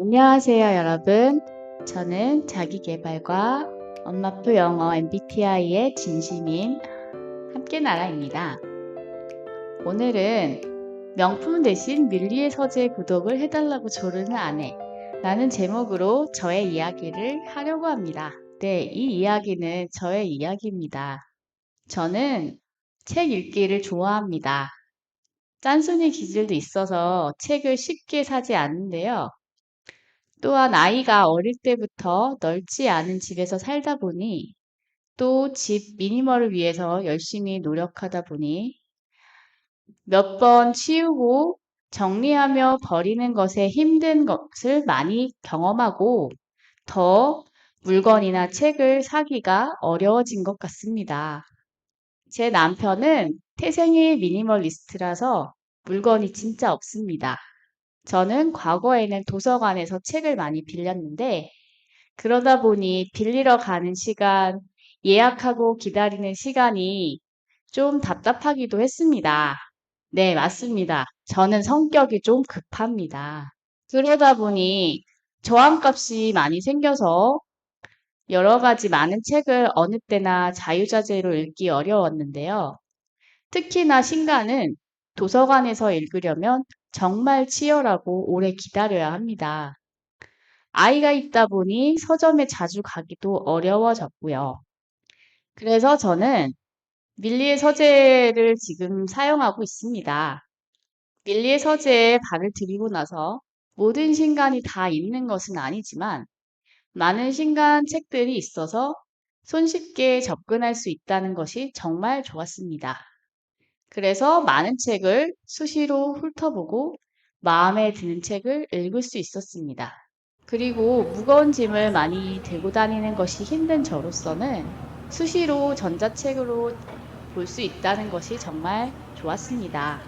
안녕하세요, 여러분. 저는 자기계발과 엄마표 영어 MBTI의 진심인 함께나라입니다. 오늘은 명품 대신 밀리의 서재 구독을 해달라고 조르는 아내 라는 제목으로 저의 이야기를 하려고 합니다. 네, 이 이야기는 저의 이야기입니다. 저는 책 읽기를 좋아합니다. 짠순이 기질도 있어서 책을 쉽게 사지 않는데요. 또한 아이가 어릴 때부터 넓지 않은 집에서 살다 보니 또 집 미니멀을 위해서 열심히 노력하다 보니 몇 번 치우고 정리하며 버리는 것에 힘든 것을 많이 경험하고 더 물건이나 책을 사기가 어려워진 것 같습니다. 제 남편은 태생의 미니멀리스트라서 물건이 진짜 없습니다. 저는 과거에는 도서관에서 책을 많이 빌렸는데 그러다 보니 빌리러 가는 시간, 예약하고 기다리는 시간이 좀 답답하기도 했습니다. 네, 맞습니다. 저는 성격이 좀 급합니다. 그러다 보니 저항값이 많이 생겨서 여러 가지 많은 책을 어느 때나 자유자재로 읽기 어려웠는데요. 특히나 신간은 도서관에서 읽으려면 정말 치열하고 오래 기다려야 합니다. 아이가 있다 보니 서점에 자주 가기도 어려워졌고요. 그래서 저는 밀리의 서재를 지금 사용하고 있습니다. 밀리의 서재에 발을 들이고 나서 모든 신간이 다 있는 것은 아니지만 많은 신간 책들이 있어서 손쉽게 접근할 수 있다는 것이 정말 좋았습니다. 그래서 많은 책을 수시로 훑어보고 마음에 드는 책을 읽을 수 있었습니다. 그리고 무거운 짐을 많이 들고 다니는 것이 힘든 저로서는 수시로 전자책으로 볼 수 있다는 것이 정말 좋았습니다.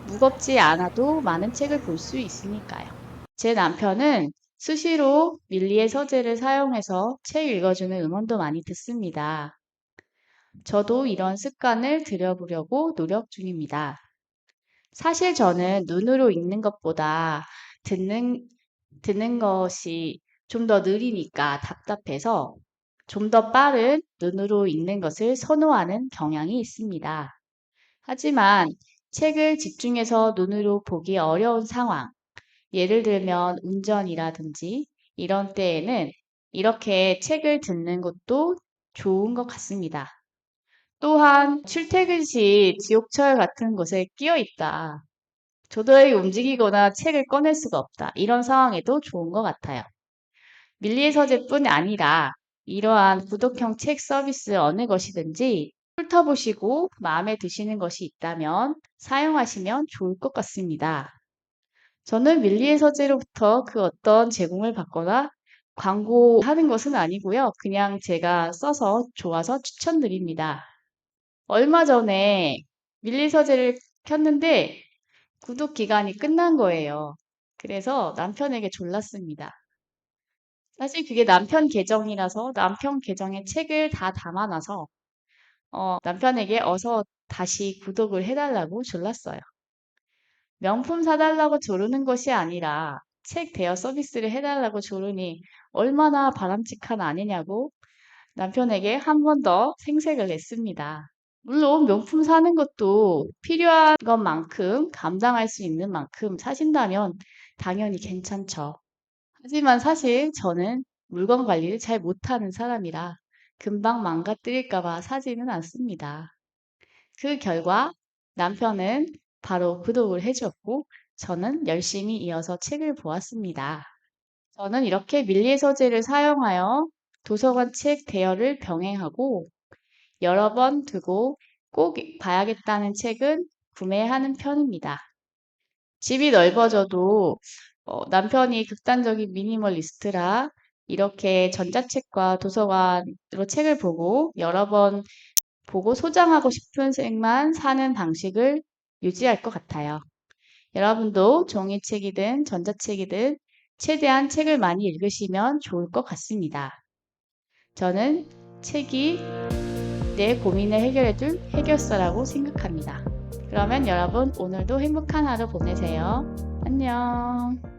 무겁지 않아도 많은 책을 볼 수 있으니까요. 제 남편은 수시로 밀리의 서재를 사용해서 책 읽어주는 음원도 많이 듣습니다. 저도 이런 습관을 들여보려고 노력 중입니다. 사실 저는 눈으로 읽는 것보다 듣는 것이 좀 더 느리니까 답답해서 좀 더 빠른 눈으로 읽는 것을 선호하는 경향이 있습니다. 하지만 책을 집중해서 눈으로 보기 어려운 상황, 예를 들면 운전이라든지 이런 때에는 이렇게 책을 듣는 것도 좋은 것 같습니다. 또한 출퇴근 시 지옥철 같은 곳에 끼어 있다. 도저히 움직이거나 책을 꺼낼 수가 없다. 이런 상황에도 좋은 것 같아요. 밀리의 서재뿐 아니라 이러한 구독형 책 서비스 어느 것이든지 훑어보시고 마음에 드시는 것이 있다면 사용하시면 좋을 것 같습니다. 저는 밀리의 서재로부터 그 어떤 제공을 받거나 광고하는 것은 아니고요. 그냥 제가 써서 좋아서 추천드립니다. 얼마 전에 밀리 서재를 켰는데 구독 기간이 끝난 거예요. 그래서 남편에게 졸랐습니다. 사실 그게 남편 계정이라서 남편 계정에 책을 다 담아놔서 남편에게 어서 다시 구독을 해달라고 졸랐어요. 명품 사달라고 조르는 것이 아니라 책 대여 서비스를 해달라고 조르니 얼마나 바람직한 아니냐고 남편에게 한 번 더 생색을 냈습니다. 물론 명품 사는 것도 필요한 것만큼 감당할 수 있는 만큼 사신다면 당연히 괜찮죠. 하지만 사실 저는 물건 관리를 잘 못하는 사람이라 금방 망가뜨릴까 봐 사지는 않습니다. 그 결과 남편은 바로 구독을 해주었고 저는 열심히 이어서 책을 보았습니다. 저는 이렇게 밀리의 서재를 사용하여 도서관 책 대여를 병행하고 여러 번 두고 꼭 봐야겠다는 책은 구매하는 편입니다. 집이 넓어져도 남편이 극단적인 미니멀리스트라 이렇게 전자책과 도서관으로 책을 보고 여러 번 보고 소장하고 싶은 책만 사는 방식을 유지할 것 같아요. 여러분도 종이책이든 전자책이든 최대한 책을 많이 읽으시면 좋을 것 같습니다. 저는 책이 내 고민을 해결해줄 해결사라고 생각합니다. 그러면 여러분 오늘도 행복한 하루 보내세요. 안녕.